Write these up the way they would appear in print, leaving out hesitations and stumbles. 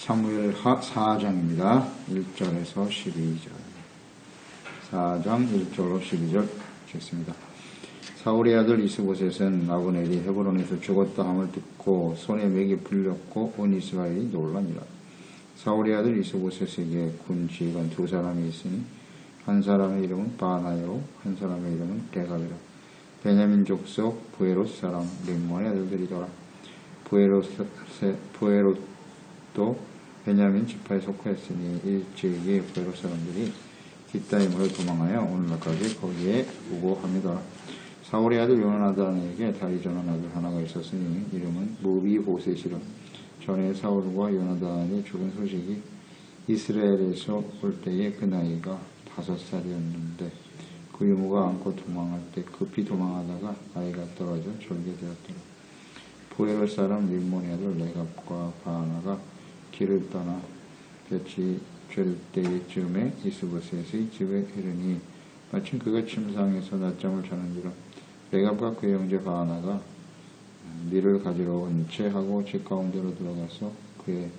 사무엘하 4장입니다. 1절에서 12절. 4장 1절로 12절 읽겠습니다. 사울의 아들 이스보셋은 아브넬이 헤브론에서 죽었다 함을 듣고 손에 맥이 풀렸고 온 이스라엘이 놀라니라. 사울의 아들 이스보셋에게 군 지휘관 두 사람이 있으니 한 사람의 이름은 바나야로 한 사람의 이름은 레갑이라. 베냐민 족속 부에롯 사람 림몬의 아들들이더라. 부에롯도 베냐민 지파에 속하였으니 일찍이 부에롯 사람들이 깃다임으로 도망하여 오늘날까지 거기에 우고합니다. 사울의 아들 요나단에게 다리 전한 아들 하나가 있었으니 이름은 무비보셋이라. 전에 사울과 요나단이 죽은 소식이 이스라엘에서 올 때에 그 나이가 5살이었는데 그 유모가 안고 도망할 때 급히 도망하다가 아이가 떨어져 졸게 되었더라. 부에롯 사람 림몬의 아들 레갑과 바나가 길을 떠나 볕이 쬐을 때쯤에 이스보셋의 집에 이르니 마침 그가 침상에서 낮잠을 자는지라. 레갑과 그의 형제 바나가 밀을 가지러 온 채 하고 집 가운데로 들어가서 그의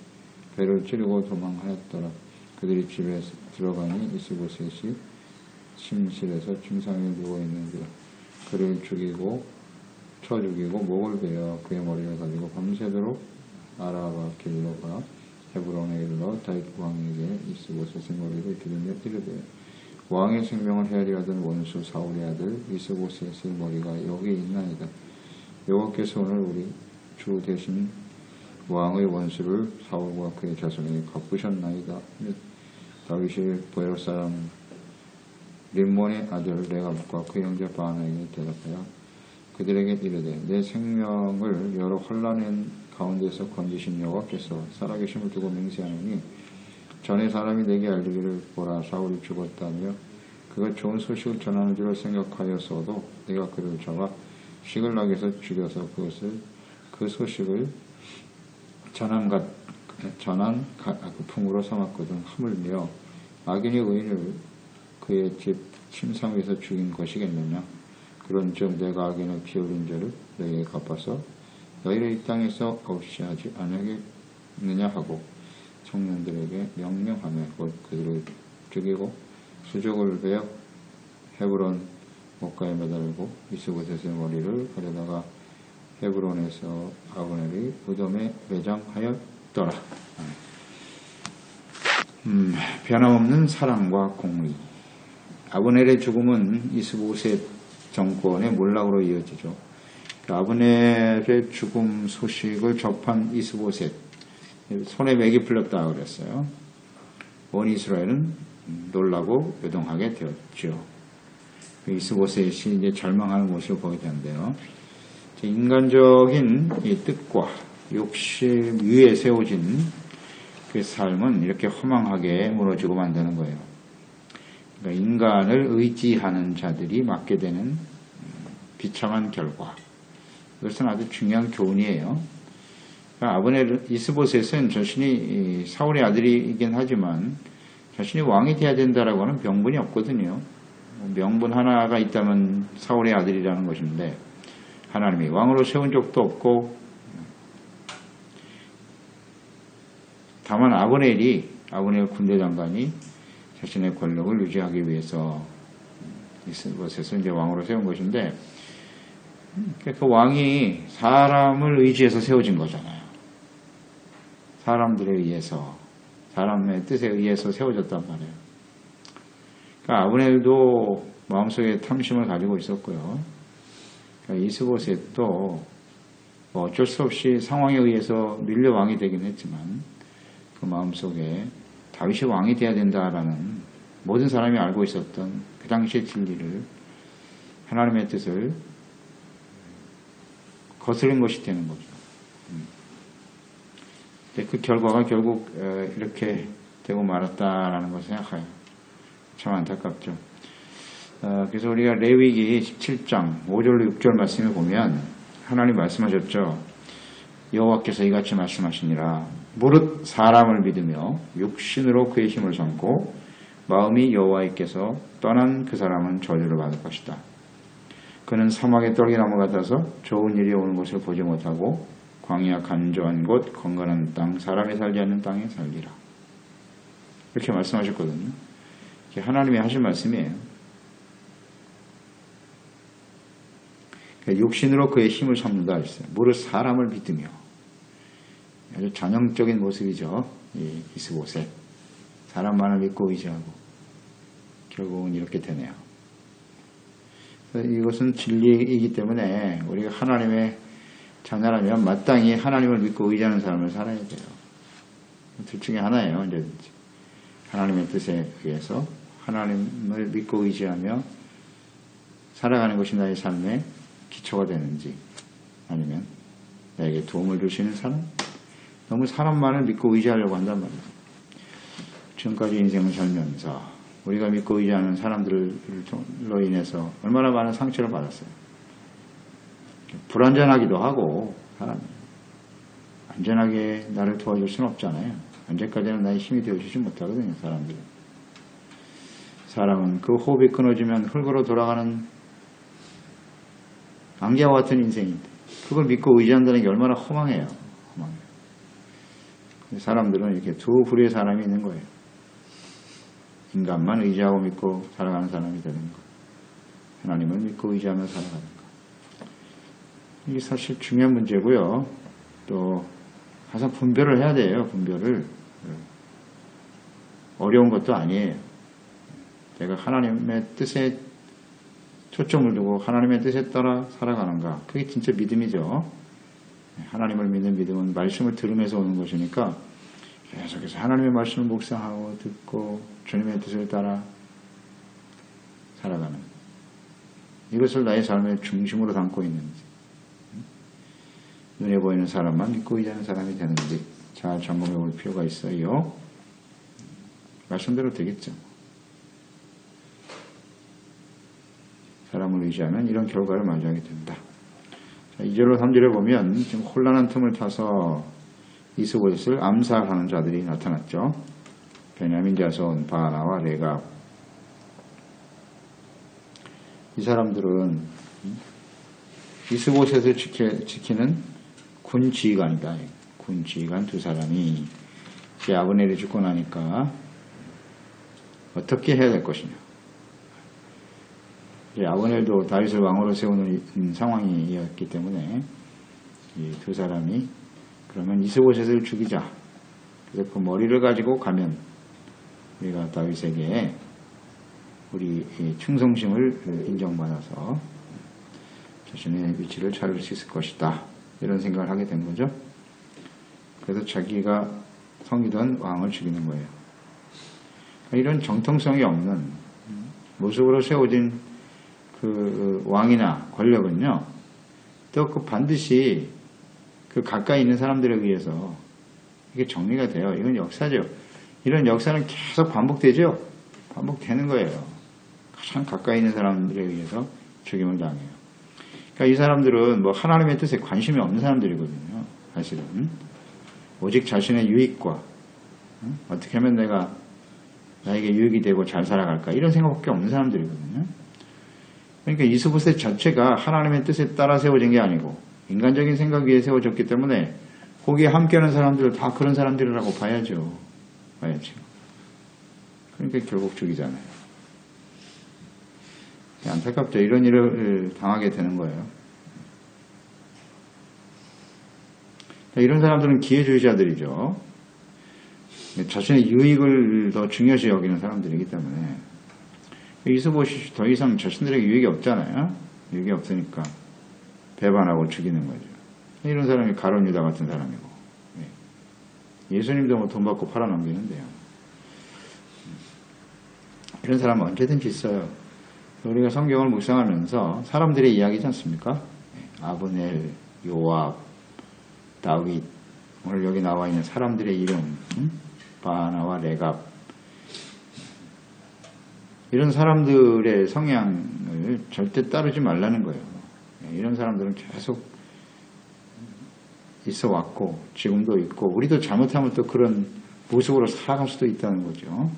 배를 찌르고 도망하였더라. 그들이 집에 들어가니 이스보셋이 침실에서 침상에 누워있는지라. 그를 쳐 죽이고 목을 베어 그의 머리를 가지고 밤새도록 아라바 길로 가 헤브론에 이르러 다윗 왕에게 이스보셋의 머리를 기르며 이르되 왕의 생명을 헤아려 하던 원수 사울의 아들 이스보셋의 머리가 여기 있나이다. 여호와께서 오늘 우리 주 대신 왕의 원수를 사울과 그의 자손에게 갚으셨나이다. 다윗이 부에롯 사람 림몬의 아들 레갑과 그 형제 바나에게 대답하여 그들에게 이르되 내 생명을 여러 혼란 가운데서 건지신 여호와께서 살아계심을 두고 맹세하노니 전에 사람이 내게 알리기를 보라 사울이 죽었다며 그가 좋은 소식을 전하는 줄을 생각하였어도 내가 그를 잡아 시글락에서 죽여서 그 소식을 전한 풍으로 삼았거든. 하물며 악인의 의인을 그의 집 침상 위에서 죽인 것이겠느냐. 그런즉 내가 악인의 피 흘린 죄를 너희에게 갚아서 너희를 이 땅에서 없이 하지 아니하겠느냐 하고 청년들에게 명령하며 곧 그들을 죽이고 수족을 베어 헤브론 목가에 매달고 이스보셋의 머리를 가져다가 헤브론에서 아브넬의 무덤에 매장하였더라. 변함없는 사랑과 공의. 아브넬의 죽음은 이스보셋 정권의 몰락으로 이어지죠. 아브넬의 죽음 소식을 접한 이스보셋 손에 맥이 풀렸다 그랬어요. 온 이스라엘은 놀라고 요동하게 되었죠. 이스보셋이 이제 절망하는 모습을 보게 되는데요. 인간적인 이 뜻과 욕심 위에 세워진 그 삶은 이렇게 허망하게 무너지고 만드는 거예요. 그러니까 인간을 의지하는 자들이 맞게 되는 비참한 결과. 이것은 아주 중요한 교훈이에요. 그러니까 아브넬 이스보셋은 자신이 사울의 아들이긴 하지만 자신이 왕이 돼야 된다라고 하는 명분이 없거든요. 명분 하나가 있다면 사울의 아들이라는 것인데 하나님이 왕으로 세운 적도 없고 다만 아브넬 군대 장관이 자신의 권력을 유지하기 위해서 이스보셋을 이제 왕으로 세운 것인데 그 왕이 사람을 의지해서 세워진 거잖아요. 사람들에 의해서 사람의 뜻에 의해서 세워졌단 말이에요. 그러니까 아브넬도 마음속에 탐심을 가지고 있었고요. 그러니까 이스보셋도 어쩔 수 없이 상황에 의해서 밀려 왕이 되긴 했지만 그 마음속에 다윗이 왕이 돼야 된다라는 모든 사람이 알고 있었던 그 당시의 진리를 하나님의 뜻을 거스른 것이 되는 거죠. 그 결과가 결국 이렇게 되고 말았다라는 것을 생각해요. 참 안타깝죠. 그래서 우리가 레위기 17장 5절로 6절 말씀을 보면 하나님 말씀하셨죠. 여호와께서 이같이 말씀하시니라. 무릇 사람을 믿으며 육신으로 그의 힘을 삼고 마음이 여호와께서 떠난 그 사람은 저주를 받을 것이다. 그는 사막의 떨기나무 같아서 좋은 일이 오는 것을 보지 못하고 광야 간조한 곳 건강한 땅 사람이 살지 않는 땅에 살리라. 이렇게 말씀하셨거든요. 이게 하나님이 하신 말씀이에요. 그러니까 육신으로 그의 힘을 삼는다 했어요. 무릇 사람을 믿으며. 아주 전형적인 모습이죠. 이 이스보셋. 사람만을 믿고 의지하고 결국은 이렇게 되네요. 이것은 진리이기 때문에 우리가 하나님의 자녀라면 마땅히 하나님을 믿고 의지하는 삶을 살아야 돼요. 둘 중에 하나예요. 언제든지. 하나님의 뜻에 의해서 하나님을 믿고 의지하며 살아가는 것이 나의 삶의 기초가 되는지, 아니면 나에게 도움을 주시는 사람, 너무 사람만을 믿고 의지하려고 한단 말이에요. 지금까지 인생을 살면서 우리가 믿고 의지하는 사람들로 인해서 얼마나 많은 상처를 받았어요. 불안전하기도 하고, 사람이 안전하게 나를 도와줄 수는 없잖아요. 언제까지나 나의 힘이 되어주지 못하거든요, 사람들은. 사람은 그 호흡이 끊어지면 흙으로 돌아가는 안개와 같은 인생인데, 그걸 믿고 의지한다는 게 얼마나 허망해요. 허망해요. 사람들은 이렇게 두 부류의 사람이 있는 거예요. 인간만 의지하고 믿고 살아가는 사람이 되는 것, 하나님을 믿고 의지하며 살아가는 것. 이게 사실 중요한 문제고요. 또 항상 분별을 해야 돼요. 분별을. 어려운 것도 아니에요. 내가 하나님의 뜻에 초점을 두고 하나님의 뜻에 따라 살아가는가, 그게 진짜 믿음이죠. 하나님을 믿는 믿음은 말씀을 들으면서 오는 것이니까 계속해서 하나님의 말씀을 묵상하고 듣고 주님의 뜻을 따라 살아가는, 이것을 나의 삶의 중심으로 담고 있는지, 눈에 보이는 사람만 믿고 의지하는 사람이 되는지 잘 점검해 볼 필요가 있어요. 말씀대로 되겠죠. 사람을 의지하면 이런 결과를 맞이하게 된다. 2절로 3절에 보면 지금 혼란한 틈을 타서 이스보셋을 암살하는 자들이 나타났죠. 베냐민 자손 바나와 레갑. 이 사람들은 이스보셋을 지키는 군 지휘관이다. 군 지휘관 두 사람이 이제 아브넬이 죽고 나니까 어떻게 해야 될 것이냐. 아브넬도 다윗을 왕으로 세우는 상황이었기 때문에 이 두 사람이 그러면 이스보셋을 죽이자. 그래서 그 머리를 가지고 가면 우리가 다윗에게 우리 충성심을 인정받아서 자신의 위치를 찾을 수 있을 것이다. 이런 생각을 하게 된 거죠. 그래서 자기가 섬기던 왕을 죽이는 거예요. 이런 정통성이 없는 모습으로 세워진 그 왕이나 권력은요, 또 그 반드시 그 가까이 있는 사람들에 의해서 이게 정리가 돼요. 이건 역사죠. 이런 역사는 계속 반복되죠. 반복되는 거예요. 가장 가까이 있는 사람들에 의해서 죽임을 당해요. 그러니까 이 사람들은 뭐 하나님의 뜻에 관심이 없는 사람들이거든요. 사실은 오직 자신의 유익과 어떻게 하면 나에게 유익이 되고 잘 살아갈까, 이런 생각밖에 없는 사람들이거든요. 그러니까 이스보셋 자체가 하나님의 뜻에 따라 세워진 게 아니고 인간적인 생각 위에 세워졌기 때문에 거기에 함께하는 사람들을 다 그런 사람들이라고 봐야죠. 그러니까 결국 죽이잖아요. 안타깝죠. 이런 일을 당하게 되는 거예요. 이런 사람들은 기회주의자들이죠. 자신의 유익을 더 중요시 여기는 사람들이기 때문에 이스보셋이 더 이상 자신들에게 유익이 없잖아요. 유익이 없으니까 배반하고 죽이는 거죠. 이런 사람이 가룟 유다 같은 사람이고, 예수님도 뭐 돈 받고 팔아넘기는데요. 이런 사람은 언제든지 있어요. 우리가 성경을 묵상하면서 사람들의 이야기지 않습니까? 아브넬, 요압, 다윗, 오늘 여기 나와 있는 사람들의 이름, 바나와 레갑, 이런 사람들의 성향을 절대 따르지 말라는 거예요. 이런 사람들은 계속 있어 왔고 지금도 있고 우리도 잘못하면 또 그런 모습으로 살아갈 수도 있다는 거죠.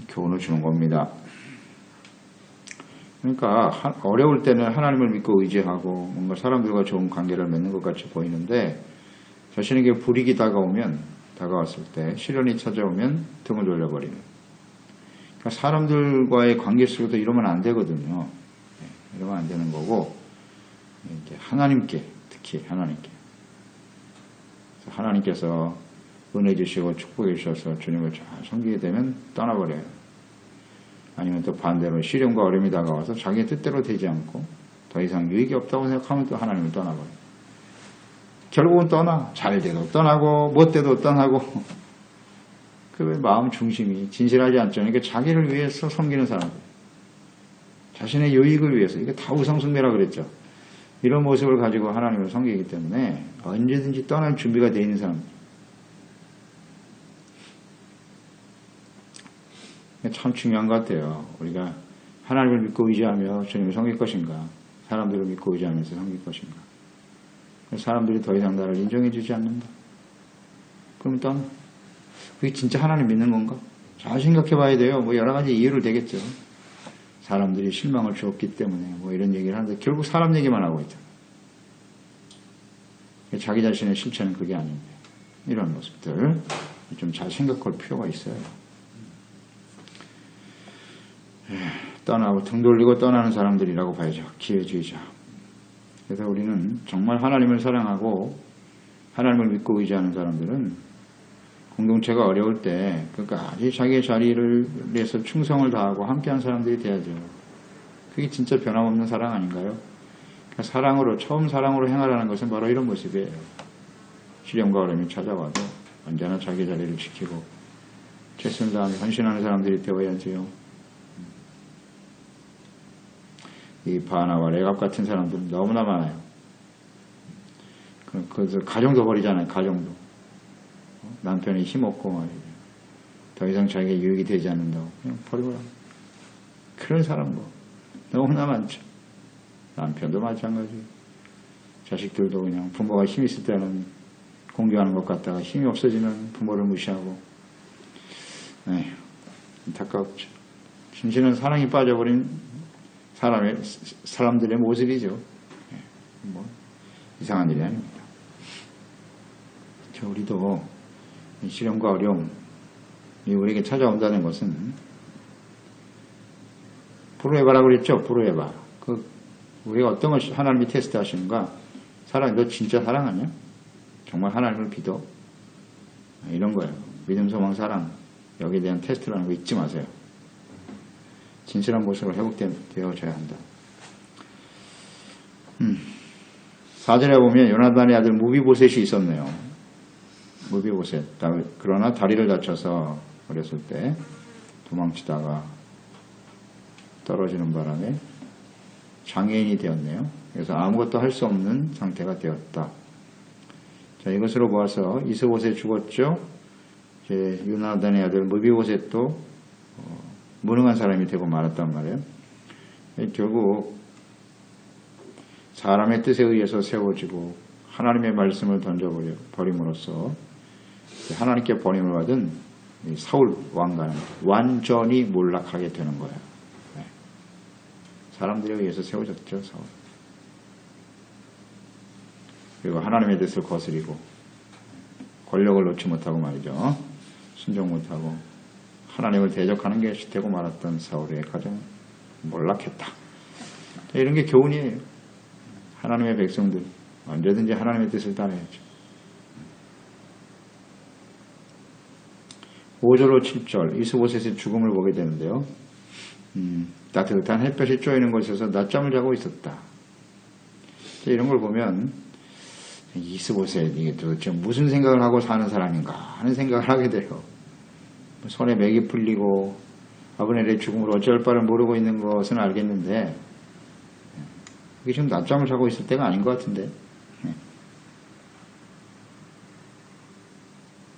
교훈을 주는 겁니다. 그러니까 어려울 때는 하나님을 믿고 의지하고 뭔가 사람들과 좋은 관계를 맺는 것 같이 보이는데 자신에게 불이익이 다가왔을 때 시련이 찾아오면 등을 돌려버리는. 그러니까 사람들과의 관계 속에도 이러면 안 되거든요. 이러면 안 되는 거고 이제 하나님께 특히 하나님께서 은혜 주시고 축복해 주셔서 주님을 잘 섬기게 되면 떠나버려요. 아니면 또 반대로 시련과 어려움이 다가와서 자기의 뜻대로 되지 않고 더 이상 유익이 없다고 생각하면 또 하나님을 떠나버려요. 결국은 떠나. 잘 돼도 떠나고 못 돼도 떠나고 그 마음 중심이 진실하지 않죠. 그러니까 자기를 위해서 섬기는 사람들. 자신의 유익을 위해서. 이게 다 우상숭배라 그랬죠. 이런 모습을 가지고 하나님을 섬기기 때문에 언제든지 떠날 준비가 되어 있는 사람. 참 중요한 것 같아요. 우리가 하나님을 믿고 의지하며 주님을 섬길 것인가, 사람들을 믿고 의지하면서 섬길 것인가. 사람들이 더 이상 나를 인정해 주지 않는다. 그럼 떠나. 그게 진짜 하나님 믿는 건가? 잘 생각해 봐야 돼요. 뭐 여러 가지 이유를 되겠죠. 사람들이 실망을 주었기 때문에 뭐 이런 얘기를 하는데 결국 사람 얘기만 하고 있잖아. 자기 자신의 실체는 그게 아닌데 이런 모습들 좀 잘 생각할 필요가 있어요. 떠나고 등 돌리고 떠나는 사람들이라고 봐야죠. 기회주의자. 그래서 우리는 정말 하나님을 사랑하고 하나님을 믿고 의지하는 사람들은 공동체가 어려울 때 끝까지 자기의 자리를 위해서 충성을 다하고 함께한 사람들이 돼야죠. 그게 진짜 변함없는 사랑 아닌가요? 그러니까 처음 사랑으로 행하라는 것은 바로 이런 모습이에요. 시련과 어려움이 찾아와도 언제나 자기 자리를 지키고 최선을 다하며 헌신하는 사람들이 되어야지요. 이 바나와 레갑 같은 사람들은 너무나 많아요. 그래서 가정도 버리잖아요. 가정도. 남편이 힘없고 말이에요. 더 이상 자기가 유익이 되지 않는다고 그냥 버리고 라. 그런 사람도 너무나 많죠. 남편도 마찬가지. 자식들도 그냥 부모가 힘이 있을 때는 공경하는 것 같다가 힘이 없어지면 부모를 무시하고. 에휴, 안타깝죠. 진실은 사랑이 빠져버린 사람들의 모습이죠. 뭐 이상한 일이 아닙니다. 우리도 시련과 어려움이 우리에게 찾아온다는 것은 프로에바라고 그랬죠. 프로에바. 우리가 어떤 걸 하나님이 테스트 하시는가? 너 진짜 사랑하냐? 정말 하나님을 믿어? 이런 거예요. 믿음, 소망, 사랑. 여기에 대한 테스트라는 거 잊지 마세요. 진실한 모습으로 회복되어져야 한다. 4절에 보면 요나단의 아들 무비보셋이 있었네요. 무비보셋. 그러나 다리를 다쳐서 어렸을 때 도망치다가 떨어지는 바람에 장애인이 되었네요. 그래서 아무것도 할 수 없는 상태가 되었다. 자, 이것으로 보아서 이스보셋 죽었죠. 이제 요나단의 아들 무비보셋도 무능한 사람이 되고 말았단 말이에요. 결국 사람의 뜻에 의해서 세워지고 하나님의 말씀을 던져버림으로써 하나님께 버림을 받은 사울 왕가는 완전히 몰락하게 되는 거예요. 사람들에 의해서 세워졌죠. 사울. 그리고 하나님의 뜻을 거스리고 권력을 놓지 못하고 말이죠. 순종 못하고 하나님을 대적하는 게 되고 말았던 사울의 가정 몰락했다. 이런 게 교훈이에요. 하나님의 백성들 언제든지 하나님의 뜻을 따라야죠. 5절로 7절 이스보셋의 죽음을 보게 되는데요. 따뜻한 햇볕이 쬐이는 곳에서 낮잠을 자고 있었다. 이런 걸 보면 이스보셋 이게 도대체 무슨 생각을 하고 사는 사람인가 하는 생각을 하게 돼요. 손에 맥이 풀리고 아브넬의 죽음을 어쩔 바를 모르고 있는 것은 알겠는데 이게 지금 낮잠을 자고 있을 때가 아닌 것 같은데.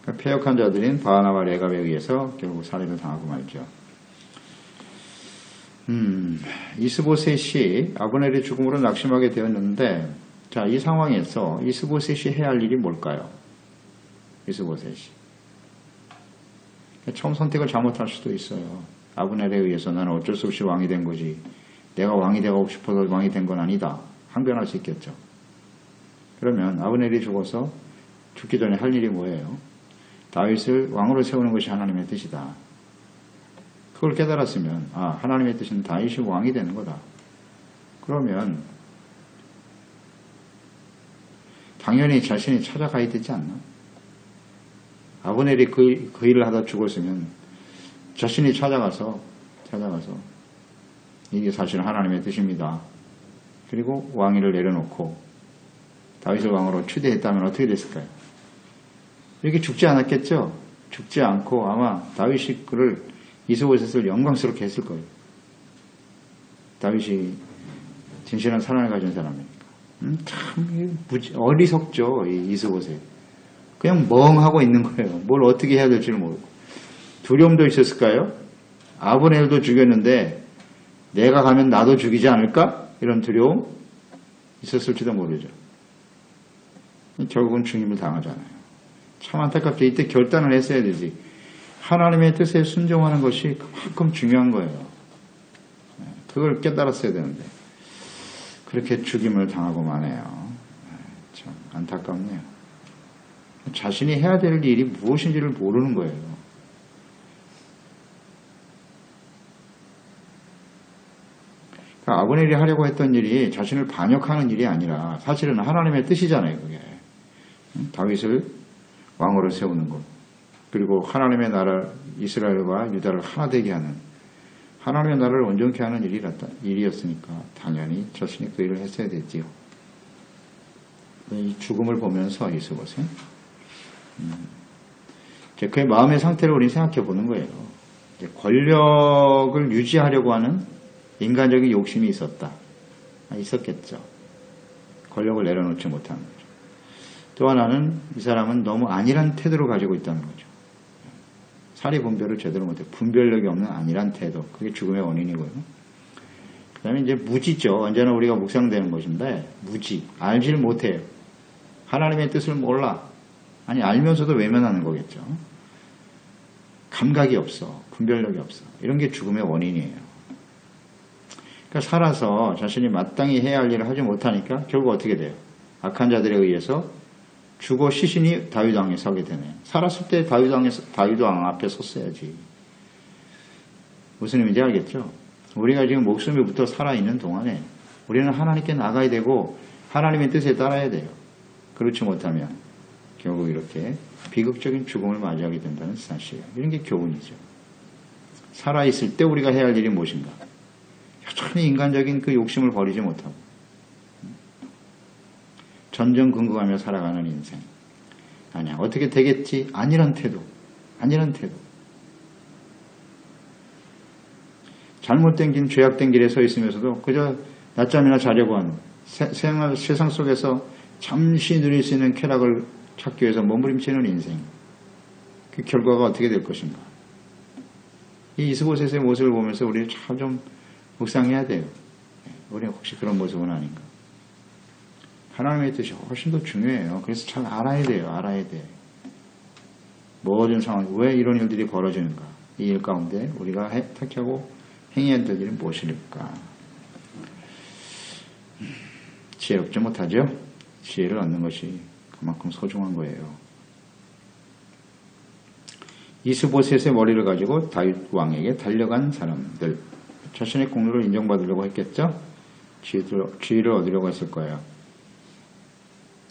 그러니까 패역한 자들인 바나와 레갑에 의해서 결국 살해를 당하고 말죠. 이스보셋이 아브넬의 죽음으로 낙심하게 되었는데 자, 이 상황에서 이스보셋이 해야 할 일이 뭘까요? 이스보셋이 처음 선택을 잘못할 수도 있어요. 아브넬에 의해서 나는 어쩔 수 없이 왕이 된 거지. 내가 왕이 되고 싶어서 왕이 된 건 아니다. 항변할 수 있겠죠. 그러면 아브넬이 죽어서 죽기 전에 할 일이 뭐예요? 다윗을 왕으로 세우는 것이 하나님의 뜻이다. 그걸 깨달았으면 하나님의 뜻은 다윗이 왕이 되는 거다. 그러면 당연히 자신이 찾아가야 되지 않나? 아브넬이 그 일을 하다 죽었으면 자신이 찾아가서 이게 사실 하나님의 뜻입니다. 그리고 왕위를 내려놓고 다윗을 왕으로 추대했다면 어떻게 됐을까요? 이렇게 죽지 않았겠죠? 죽지 않고 아마 다윗이 그를 이스보셋을 영광스럽게 했을 거예요. 다윗이 진실한 사랑을 가진 사람이니까. 참 어리석죠, 이 이스보셋. 그냥 멍하고 있는 거예요. 뭘 어떻게 해야 될지를 모르고. 두려움도 있었을까요? 아브넬도 죽였는데 내가 가면 나도 죽이지 않을까? 이런 두려움 있었을지도 모르죠. 결국은 죽임을 당하잖아요. 참 안타깝게 이때 결단을 했어야 되지. 하나님의 뜻에 순종하는 것이 그만큼 중요한 거예요. 그걸 깨달았어야 되는데 그렇게 죽임을 당하고 마네요. 참 안타깝네요. 자신이 해야 될 일이 무엇인지를 모르는 거예요. 아브넬이 하려고 했던 일이 자신을 반역하는 일이 아니라 사실은 하나님의 뜻이잖아요. 그게 다윗을 왕으로 세우는 것, 그리고 하나님의 나라 이스라엘과 유다를 하나 되게 하는, 하나님의 나라를 온전케 하는 일이었으니까 당연히 자신이 그 일을 했어야 됐지요. 이 죽음을 보면서 이스보셋 그의 마음의 상태를 우리 생각해 보는 거예요. 권력을 유지하려고 하는 인간적인 욕심이 있었겠죠. 권력을 내려놓지 못하는 거죠. 또 하나는 이 사람은 너무 안일한 태도를 가지고 있다는 거죠. 사리 분별을 제대로 못해. 분별력이 없는 안일한 태도. 그게 죽음의 원인이고요. 그 다음에 이제 무지죠. 언제나 우리가 묵상되는 것인데, 무지. 알지를 못해요. 하나님의 뜻을 몰라. 아니, 알면서도 외면하는 거겠죠. 감각이 없어. 분별력이 없어. 이런 게 죽음의 원인이에요. 그러니까 살아서 자신이 마땅히 해야 할 일을 하지 못하니까 결국 어떻게 돼요? 악한 자들에 의해서 죽어 시신이 다윗 왕에 서게 되네요. 살았을 때 다윗 왕 앞에 섰어야지. 무슨 의미인지 알겠죠? 우리가 지금 목숨이 붙어 살아있는 동안에 우리는 하나님께 나가야 되고 하나님의 뜻에 따라야 돼요. 그렇지 못하면 결국 이렇게 비극적인 죽음을 맞이하게 된다는 사실이에요. 이런 게 교훈이죠. 살아있을 때 우리가 해야 할 일이 무엇인가? 여전히 인간적인 그 욕심을 버리지 못하고 전전긍긍하며 살아가는 인생. 아니야, 어떻게 되겠지? 안일한 태도. 잘못된 길, 죄악된 길에 서 있으면서도 그저 낮잠이나 자려고 하는 세상 속에서 잠시 누릴 수 있는 쾌락을 찾기 위해서 몸부림치는 인생. 그 결과가 어떻게 될 것인가? 이 이스보셋의 모습을 보면서 우리는 참 좀 묵상해야 돼요. 우리 혹시 그런 모습은 아닌가? 하나님의 뜻이 훨씬 더 중요해요. 그래서 잘 알아야 돼요. 모든 상황, 왜 이런 일들이 벌어지는가? 이 일 가운데 우리가 택하고 행해야 될 일은 무엇일까? 지혜롭지 못하죠? 지혜를 얻는 것이 그만큼 소중한 거예요. 이스보셋의 머리를 가지고 다윗 왕에게 달려간 사람들. 자신의 공로를 인정받으려고 했겠죠? 지위를 얻으려고 했을 거예요.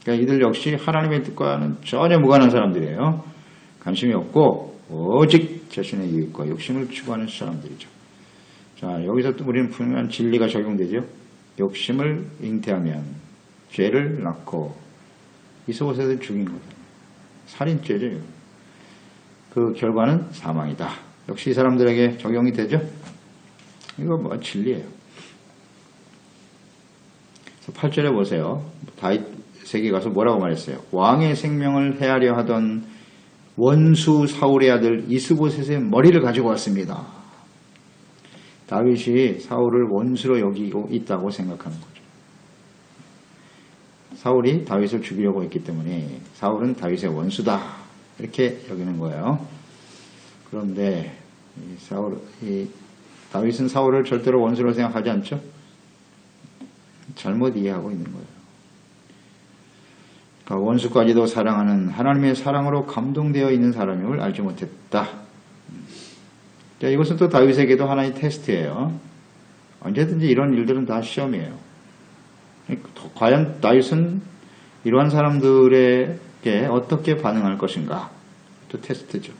그러니까 이들 역시 하나님의 뜻과는 전혀 무관한 사람들이에요. 관심이 없고 오직 자신의 이익과 욕심을 추구하는 사람들이죠. 자, 여기서 또 우리는 분명한 진리가 적용되죠. 욕심을 잉태하면 죄를 낳고 이스보셋을 죽인 거죠. 살인죄죠. 그 결과는 사망이다. 역시 이 사람들에게 적용이 되죠. 이거 뭐 진리예요. 8절에 보세요. 다윗에게 가서 뭐라고 말했어요? 왕의 생명을 해하려 하던 원수 사울의 아들 이스보셋의 머리를 가지고 왔습니다. 다윗이 사울을 원수로 여기고 있다고 생각하는 거죠. 사울이 다윗을 죽이려고 했기 때문에 사울은 다윗의 원수다. 이렇게 여기는 거예요. 그런데 다윗은 사울을 절대로 원수로 생각하지 않죠. 잘못 이해하고 있는 거예요. 그러니까 원수까지도 사랑하는 하나님의 사랑으로 감동되어 있는 사람임을 알지 못했다. 자, 이것은 또 다윗에게도 하나의 테스트예요. 언제든지 이런 일들은 다 시험이에요. 과연 다윗은 이러한 사람들에게 어떻게 반응할 것인가? 또 테스트죠.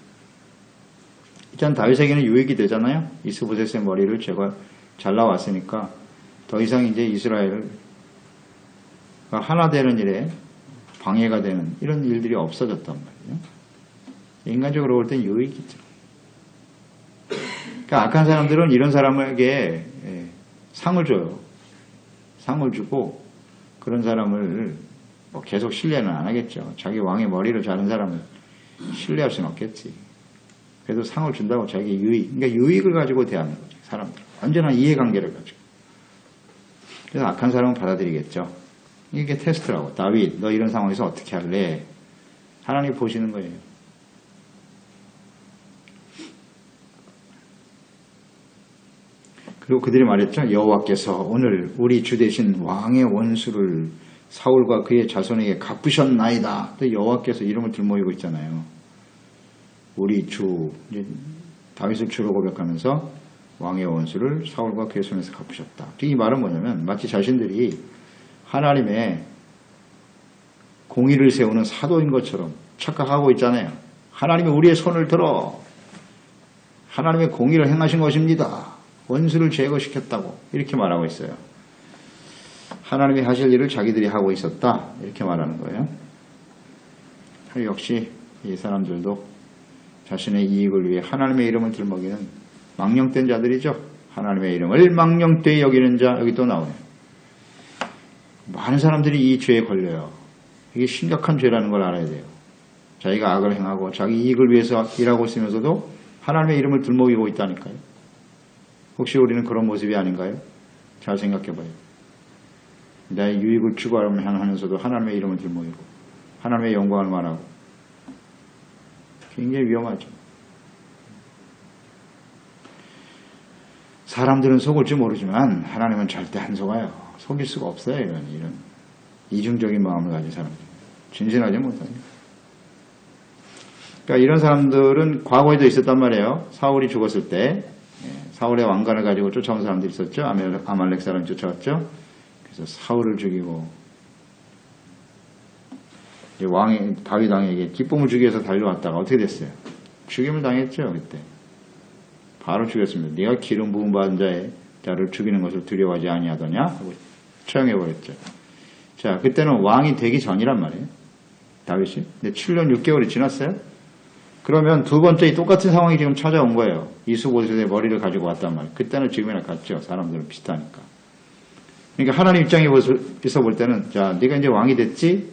일단 다윗에게는 유익이 되잖아요. 이스보셋의 머리를 제가 잘라왔으니까 더 이상 이제 이스라엘가 하나 되는 일에 방해가 되는 이런 일들이 없어졌단 말이에요. 인간적으로 볼 땐 유익이죠. 그러니까 악한 사람들은 이런 사람에게 상을 줘요. 상을 주고 그런 사람을 뭐 계속 신뢰는 안 하겠죠. 자기 왕의 머리를 자른 사람을 신뢰할 수는 없겠지. 그래도 상을 준다고 자기 유익, 그러니까 유익을 가지고 대하는 거죠. 사람들. 언제나 이해관계를 가지고. 그래서 악한 사람은 받아들이겠죠. 이게 테스트라고. 다윗, 너 이런 상황에서 어떻게 할래? 하나님 보시는 거예요. 그리고 그들이 말했죠. 여호와께서 오늘 우리 주 대신 왕의 원수를 사울과 그의 자손에게 갚으셨나이다. 또 여호와께서 이름을 들모이고 있잖아요. 우리 주, 다윗을 주로 고백하면서 왕의 원수를 사울과 그의 손에서 갚으셨다. 이 말은 뭐냐면 마치 자신들이 하나님의 공의를 세우는 사도인 것처럼 착각하고 있잖아요. 하나님이 우리의 손을 들어 하나님의 공의를 행하신 것입니다. 원수를 제거시켰다고 이렇게 말하고 있어요. 하나님이 하실 일을 자기들이 하고 있었다 이렇게 말하는 거예요. 역시 이 사람들도 자신의 이익을 위해 하나님의 이름을 들먹이는 망령된 자들이죠. 하나님의 이름을 망령되이 여기는 자, 여기 또 나오네요. 많은 사람들이 이 죄에 걸려요. 이게 심각한 죄라는 걸 알아야 돼요. 자기가 악을 행하고 자기 이익을 위해서 일하고 있으면서도 하나님의 이름을 들먹이고 있다니까요. 혹시 우리는 그런 모습이 아닌가요? 잘 생각해 봐요. 나의 유익을 추구하면서도 하나님의 이름을 들먹이고 하나님의 영광을 말하고 굉장히 위험하죠. 사람들은 속을지 모르지만 하나님은 절대 안 속아요. 속일 수가 없어요. 이런 이중적인 마음을 가진 사람들. 진실하지 못하니까. 그러니까 이런 사람들은 과거에도 있었단 말이에요. 사울이 죽었을 때 사울의 왕관을 가지고 쫓아온 사람들이 있었죠. 아말렉 사람이 쫓아왔죠. 그래서 사울을 죽이고 다윗 왕에게 기쁨을 주기 위해서 달려왔다가 어떻게 됐어요? 죽임을 당했죠. 그때 바로 죽였습니다. 네가 기름 부음 받은 자를 죽이는 것을 두려워하지 아니하더냐 하고 처형해버렸죠. 자, 그때는 왕이 되기 전이란 말이에요. 다윗이. 근데 7년 6개월이 지났어요. 그러면 두 번째 똑같은 상황이 지금 찾아온 거예요. 이스보셋의 머리를 가지고 왔단 말이에요. 그때는 지금이나 같죠. 사람들은 비슷하니까. 그러니까 하나님 입장에서 볼 때는 자, 네가 이제 왕이 됐지?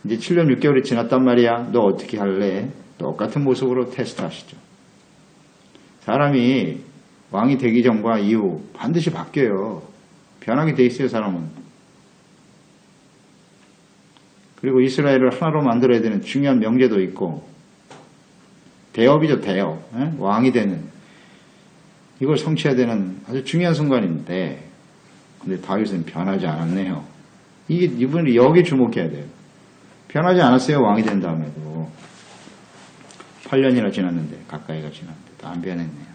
이제 7년 6개월이 지났단 말이야. 너 어떻게 할래? 똑같은 모습으로 테스트 하시죠. 사람이 왕이 되기 전과 이후 반드시 바뀌어요. 변하게 돼 있어요, 사람은. 그리고 이스라엘을 하나로 만들어야 되는 중요한 명제도 있고 대업이죠, 대업. 왕이 되는 이걸 성취해야 되는 아주 중요한 순간인데 근데 다윗은 변하지 않았네요. 이분이 여기 주목해야 돼요. 변하지 않았어요. 왕이 된 다음에도 8년이나 지났는데 가까이가 지났는데 안 변했네요.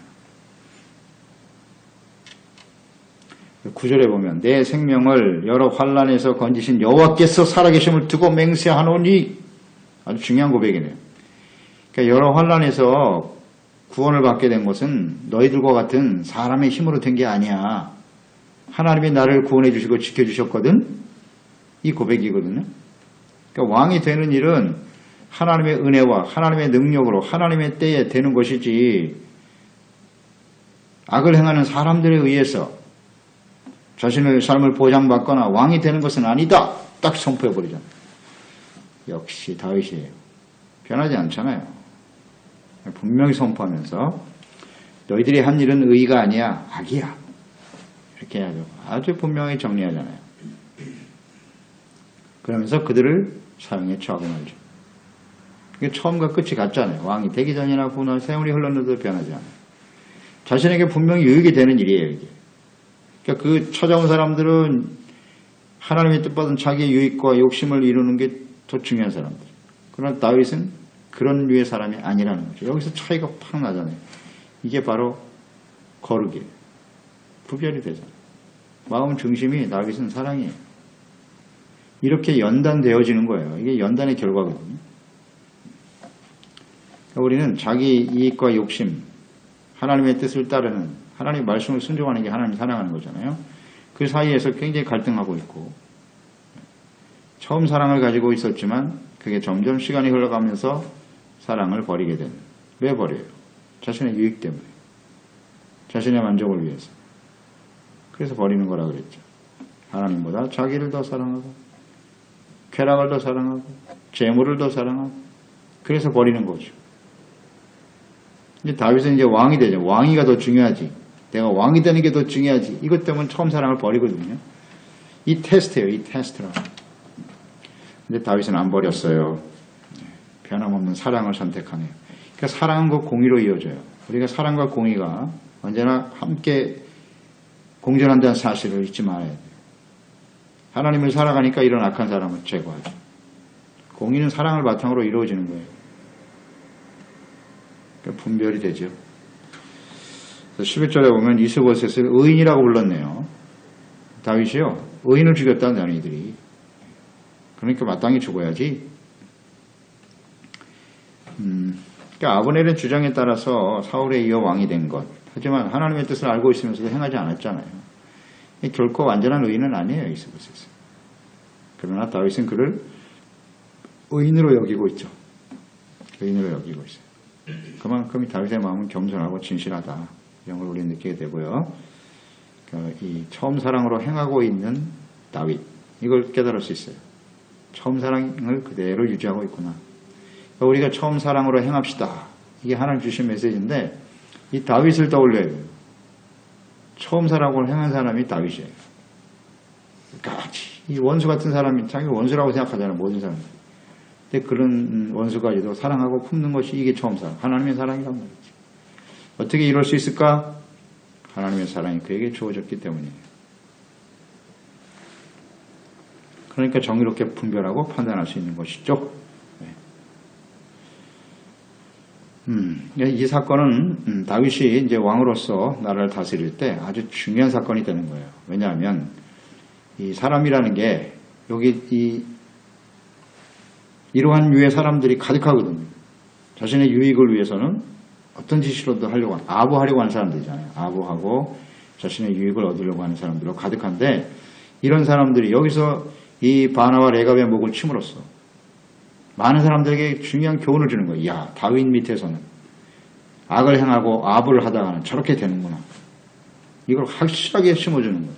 9절에 보면 내 생명을 여러 환난에서 건지신 여호와께서 살아계심을 두고 맹세하노니 아주 중요한 고백이네요. 그러니까 여러 환난에서 구원을 받게 된 것은 너희들과 같은 사람의 힘으로 된 게 아니야. 하나님이 나를 구원해 주시고 지켜주셨거든. 이 고백이거든요. 그러니까 왕이 되는 일은 하나님의 은혜와 하나님의 능력으로 하나님의 때에 되는 것이지 악을 행하는 사람들에 의해서 자신의 삶을 보장받거나 왕이 되는 것은 아니다. 딱 선포해버리잖아요. 역시 다윗이에요. 변하지 않잖아요. 분명히 선포하면서 너희들이 한 일은 의가 아니야. 악이야. 이렇게 해야죠. 아주 분명히 정리하잖아요. 그러면서 그들을 사형에 처하고 말죠. 이게 처음과 끝이 같잖아요. 왕이 되기 전이나 후나 세월이 흘렀는데도 변하지 않아요. 자신에게 분명히 유익이 되는 일이에요. 이게. 그러니까 그 찾아온 사람들은 하나님의 뜻받은 자기의 유익과 욕심을 이루는 게 더 중요한 사람들. 그러나 다윗은 그런 류의 사람이 아니라는 거죠. 여기서 차이가 팍 나잖아요. 이게 바로 거룩이에요. 구별이 되잖아요. 마음 중심이 다윗은 사랑이에요. 이렇게 연단되어지는 거예요. 이게 연단의 결과거든요. 그러니까 우리는 자기 이익과 욕심, 하나님의 뜻을 따르는, 하나님의 말씀을 순종하는 게 하나님 사랑하는 거잖아요. 그 사이에서 굉장히 갈등하고 있고, 처음 사랑을 가지고 있었지만 그게 점점 시간이 흘러가면서 사랑을 버리게 되는. 왜 버려요? 자신의 유익 때문에. 자신의 만족을 위해서. 그래서 버리는 거라 그랬죠. 하나님보다 자기를 더 사랑하고, 쾌락을 더 사랑하고, 재물을 더 사랑하고, 그래서 버리는 거죠. 이제 다윗은 이제 왕이 되죠. 왕위가 더 중요하지. 내가 왕이 되는 게 더 중요하지. 이것 때문에 처음 사랑을 버리거든요. 이 테스트예요. 이 테스트라. 근데 다윗은 안 버렸어요. 변함없는 사랑을 선택하네요. 그러니까 사랑과 공의로 이어져요. 우리가 사랑과 공의가 언제나 함께 공존한다는 사실을 잊지 말아야 돼요. 하나님을 살아가니까 이런 악한 사람을 제거하죠. 공의는 사랑을 바탕으로 이루어지는 거예요. 그러니까 분별이 되죠. 11절에 보면 이스보셋을 의인이라고 불렀네요. 다윗이요. 의인을 죽였다는 이들이. 그러니까 마땅히 죽어야지. 그러니까 아브넬의 주장에 따라서 사울에 이어 왕이 된 것. 하지만 하나님의 뜻을 알고 있으면서도 행하지 않았잖아요. 결코 완전한 의인은 아니에요. 이스보셋은. 그러나 다윗은 그를 의인으로 여기고 있죠. 의인으로 여기고 있어요. 그만큼 다윗의 마음은 겸손하고 진실하다. 이런 걸 우리는 느끼게 되고요. 그러니까 이 처음 사랑으로 행하고 있는 다윗. 이걸 깨달을 수 있어요. 처음 사랑을 그대로 유지하고 있구나. 그러니까 우리가 처음 사랑으로 행합시다. 이게 하나님 주신 메시지인데 이 다윗을 떠올려야 돼요. 처음 사랑으로 행한 사람이 다윗이에요. 그러니까 이 원수 같은 사람이 자기 원수라고 생각하잖아요. 모든 사람들. 근데 그런 원수까지도 사랑하고 품는 것이 이게 처음 사랑. 하나님의 사랑이란 말이지. 어떻게 이럴 수 있을까? 하나님의 사랑이 그에게 주어졌기 때문이에요. 그러니까 정의롭게 분별하고 판단할 수 있는 것이죠. 이 사건은 다윗이 이제 왕으로서 나라를 다스릴 때 아주 중요한 사건이 되는 거예요. 왜냐하면 이 사람이라는 게 여기 이러한 유의 사람들이 가득하거든요. 자신의 유익을 위해서는 어떤 짓이라도 하려고 아부하려고 하는 사람들이잖아요. 아부하고 자신의 유익을 얻으려고 하는 사람들로 가득한데 이런 사람들이 여기서 이 바나와 레갑의 목을 침으로써 많은 사람들에게 중요한 교훈을 주는 거예요. 야, 다윗 밑에서는 악을 행하고 아부를 하다가는 저렇게 되는구나. 이걸 확실하게 심어주는 거예요.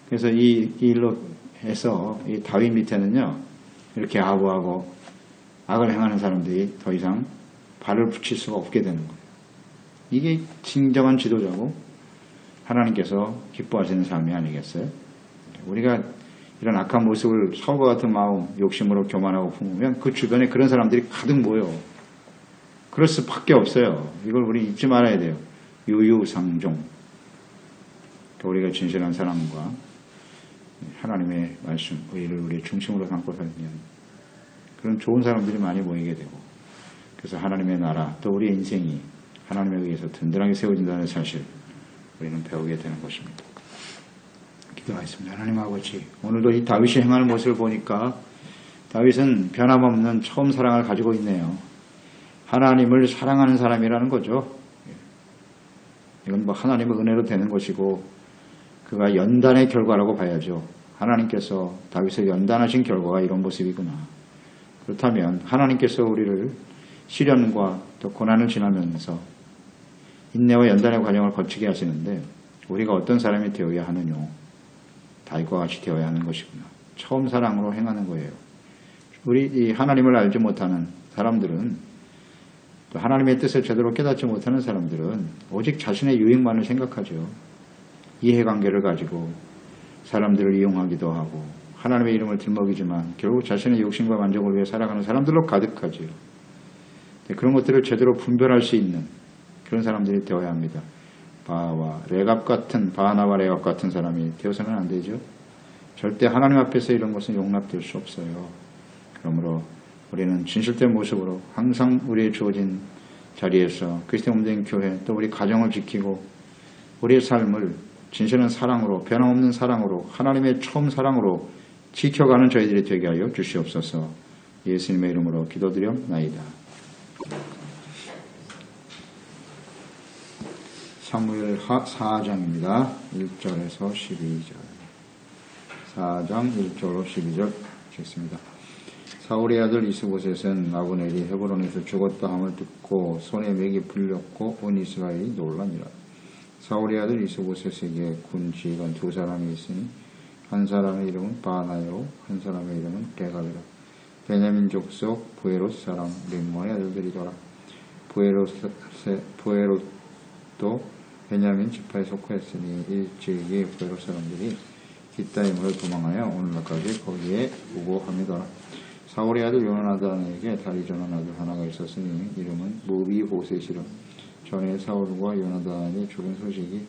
그래서 이 일로 해서 이 다윗 밑에는요, 이렇게 아부하고 악을 행하는 사람들이 더 이상 발을 붙일 수가 없게 되는 거예요. 이게 진정한 지도자고 하나님께서 기뻐하시는 삶이 아니겠어요? 우리가 이런 악한 모습을 사울과 같은 마음, 욕심으로 교만하고 품으면 그 주변에 그런 사람들이 가득 모여. 그럴 수밖에 없어요. 이걸 우리 잊지 말아야 돼요. 유유상종. 우리가 진실한 사람과 하나님의 말씀, 의를 우리의 중심으로 삼고 살면 그런 좋은 사람들이 많이 모이게 되고 그래서 하나님의 나라, 또 우리의 인생이 하나님에 의해서 든든하게 세워진다는 사실 우리는 배우게 되는 것입니다. 기도하겠습니다. 하나님 아버지, 오늘도 이 다윗이 행하는 모습을 보니까 다윗은 변함없는 처음 사랑을 가지고 있네요. 하나님을 사랑하는 사람이라는 거죠. 이건 뭐 하나님의 은혜로 되는 것이고 그가 연단의 결과라고 봐야죠. 하나님께서 다윗을 연단하신 결과가 이런 모습이구나. 그렇다면 하나님께서 우리를 시련과 또 고난을 지나면서 인내와 연단의 과정을 거치게 하시는데 우리가 어떤 사람이 되어야 하느냐. 다윗과 같이 되어야 하는 것이구나. 처음 사랑으로 행하는 거예요. 우리 이 하나님을 알지 못하는 사람들은 또 하나님의 뜻을 제대로 깨닫지 못하는 사람들은 오직 자신의 유익만을 생각하죠. 이해관계를 가지고 사람들을 이용하기도 하고 하나님의 이름을 들먹이지만 결국 자신의 욕심과 만족을 위해 살아가는 사람들로 가득하지요. 그런 것들을 제대로 분별할 수 있는 그런 사람들이 되어야 합니다. 바나와 레갑 같은 사람이 되어서는 안 되죠. 절대 하나님 앞에서 이런 것은 용납될 수 없어요. 그러므로 우리는 진실된 모습으로 항상 우리의 주어진 자리에서 그리스도의 몸된 교회 또 우리 가정을 지키고 우리의 삶을 진실한 사랑으로 변함없는 사랑으로 하나님의 처음 사랑으로 지켜가는 저희들이 되게 하여 주시옵소서. 예수님의 이름으로 기도드렸나이다. 사무엘 4장입니다. 1절에서 12절. 4장 1절로 12절 읽겠습니다. 사울의 아들 이스보셋은 아브넬이 헤브론에서 죽었다 함을 듣고 손에 맥이 풀렸고 온 이스라엘이 놀라니라. 사울의 아들 이스보셋에게 군 지휘관 두 사람이 있으니 한 사람의 이름은 바나요 한 사람의 이름은 레갑이라. 베냐민 족속 부에롯 사람 림몬의 아들들이더라. 부에롯도 베냐민 지파에 속하였으니 일찍이 부에롯 사람들이 깃다임을 도망하여 오늘날까지 거기에 우고합니다. 사울의 아들 요나단에게 다리 저는 아들 하나가 있었으니 이름은 무비보셋이라. 전에 사울과 요나단이 죽은 소식이